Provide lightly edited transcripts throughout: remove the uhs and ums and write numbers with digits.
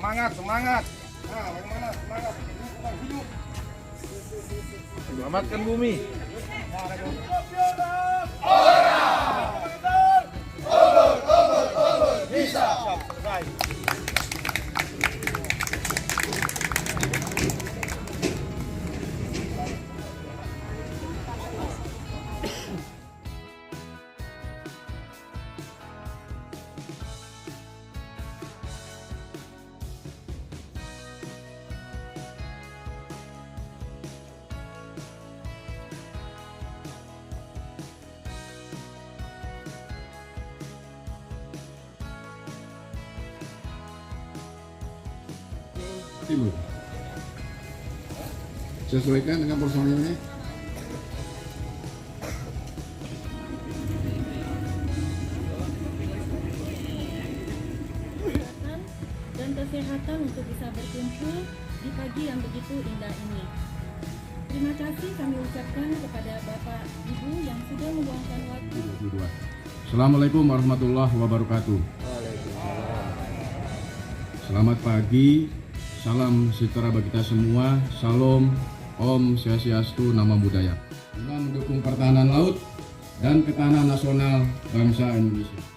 semangat, semangat. Nah, bagaimana? Semangat. Hidup. Selamatkan bumi. Bisa. Timur. Sesuaikan dengan personilnya. Dan kesehatan untuk bisa berkumpul di pagi yang begitu indah ini. Terima kasih kami ucapkan kepada Bapak Ibu yang sudah meluangkan waktu. Assalamualaikum warahmatullahi wabarakatuh. Selamat pagi, salam sejahtera bagi kita semua, Salam, Om Swastiastu, Namo Buddhaya. Guna mendukung pertahanan laut dan ketahanan nasional bangsa Indonesia.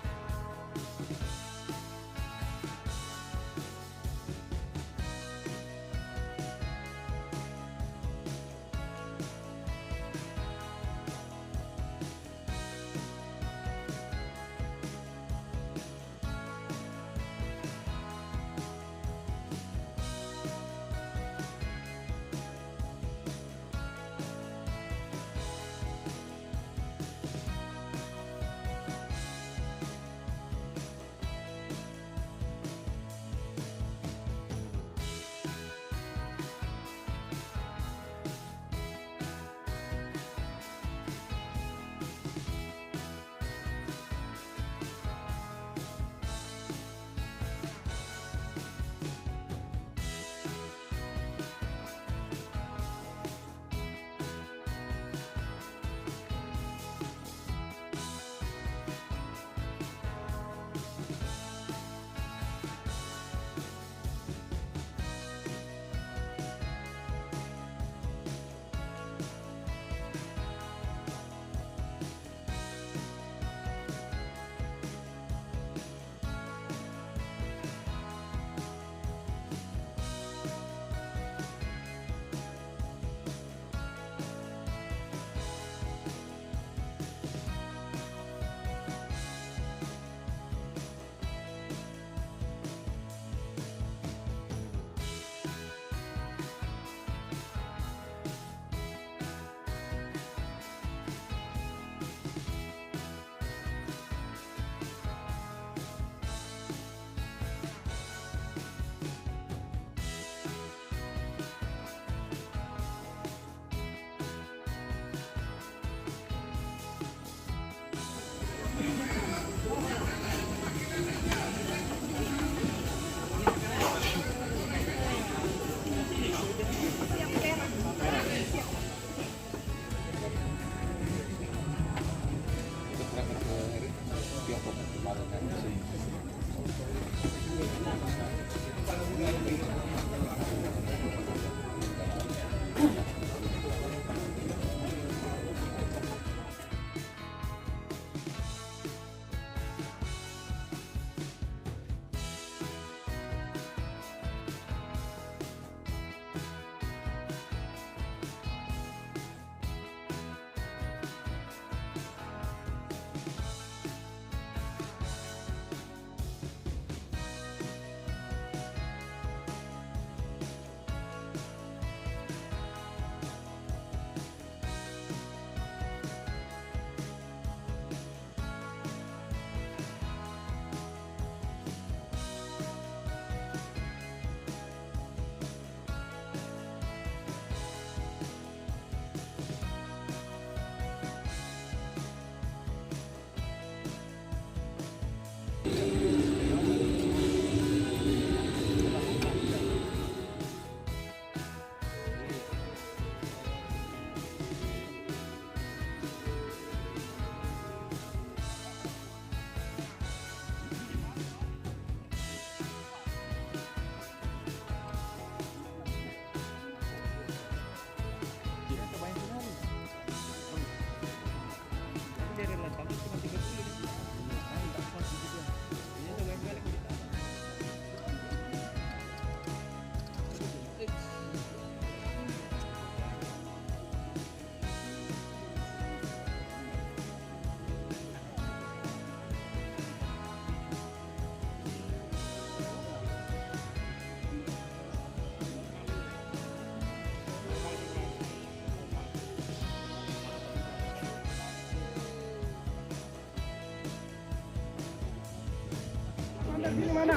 Mana?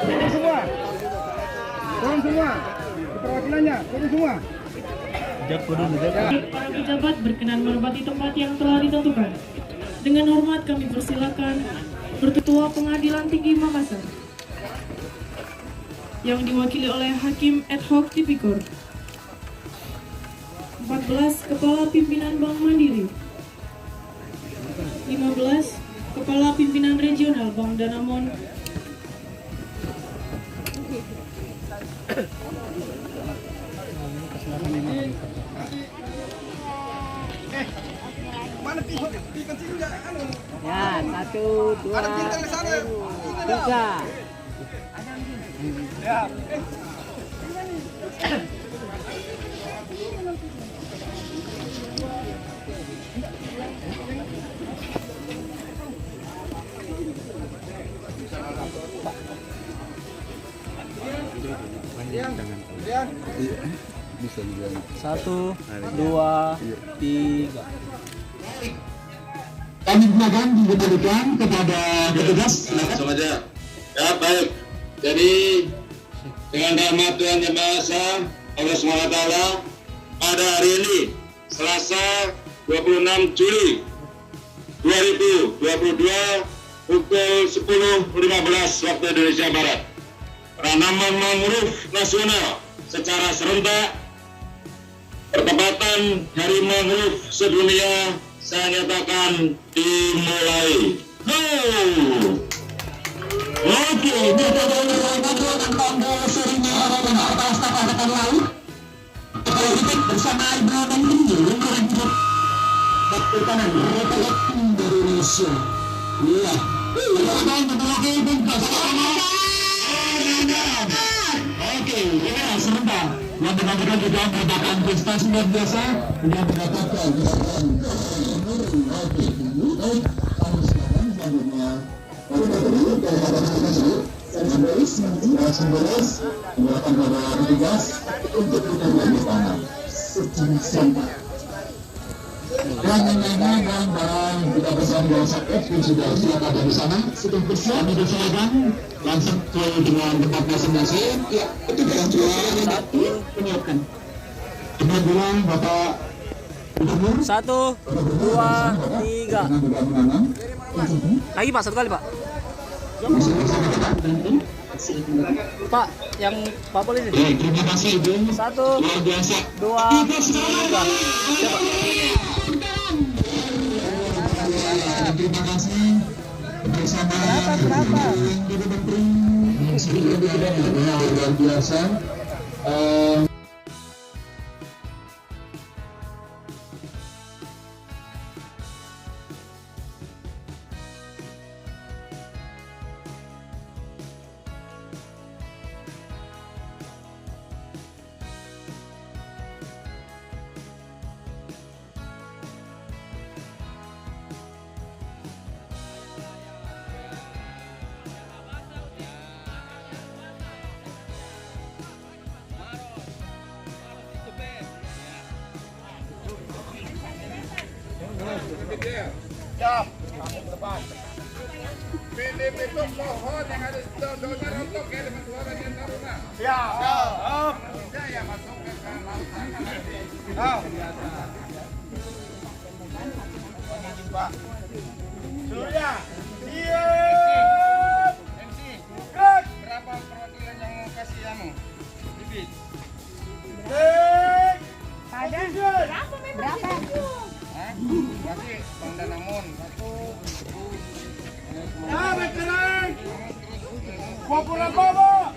Turun semua. Turun semua. Perwakilannya, turun semua. Para pejabat berkenan menempati tempat yang telah ditentukan. Dengan hormat kami persilakan Ketua Pengadilan Tinggi Makassar yang diwakili oleh Hakim Ad Hoc Tipikor, 14 Kepala Pimpinan Bank Mandiri, 15 Kepala Pimpinan Regional Bank Danamon, Mana pikan sini enggak? Ya, 1, 2, 3. Ya. Bisa juga. 1, 2, 3. Kami gunakan diberikan kepada petugas. Sengaja. Ya baik. Jadi dengan rahmat Tuhan Yang Maha Esa Allah SWT pada hari ini Selasa 26 Juli 2022 pukul 10.15 waktu Indonesia Barat, penanaman mangrove nasional secara serentak pertempatan Hari Mangrove Sedunia saya nyatakan dimulai. Oke, metode mengajukan tombol serinya atas tata laut. Politik bersama Ibu Menteri Lingkungan Hidup Kehutanan Republik Indonesia. Iya. Oke, ini sebentar. Yang benar-benar juga merupakan prestasi luar biasa yang mendapatkan simbolis melakukan pada petugas untuk kita melakukan secara serentak. Dan yang lainnya barang-barang kita pesan di WhatsApp pun sudah siap ada di sana. Sudah bersiap dipersilakan langsung ke dengan tempat masing-masing. Ya, petugas yang sudah menyiapkan. Dengan bilang Bapak Gubernur 1, 2, 3. Lagi Pak, 1 kali Pak. Pak, yang Pak boleh ini. Terima kasih Ibu. 1, Luar biasa. 2, 3. Siapa? Terima kasih bersama Ibu Menteri yang sudah luar biasa. Siap. Depan. Pilih itu pohon yang ada di daunnya rontok ya dengan suara yang taruna. Siap. Siap. Saya masuk ke lautan. Pak. Surya. Siap. MC. Gerak. Berapa perwakilan yang mau kasih bibit? Pada berapa? Kasih Bang Danamon 1. Ya, veteran. Popular Bobo.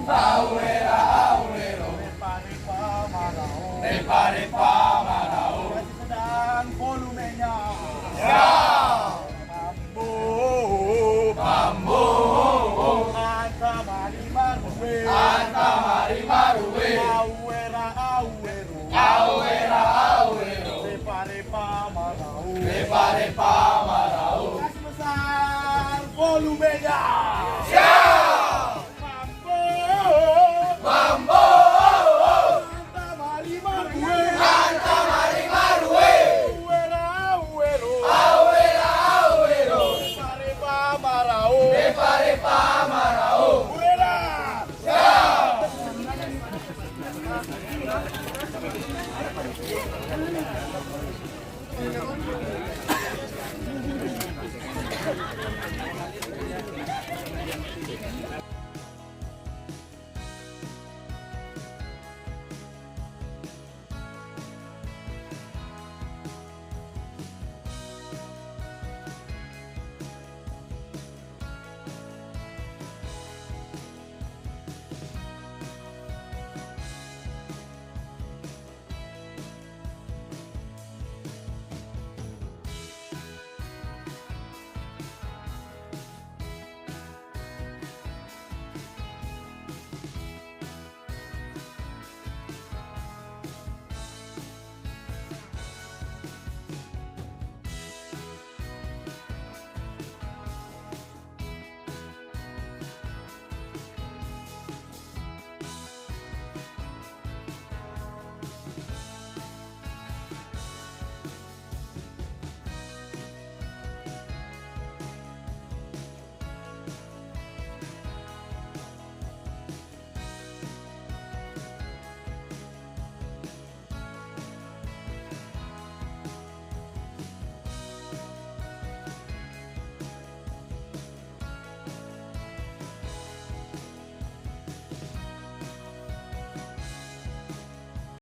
Aurera, aurero. Repa, repa,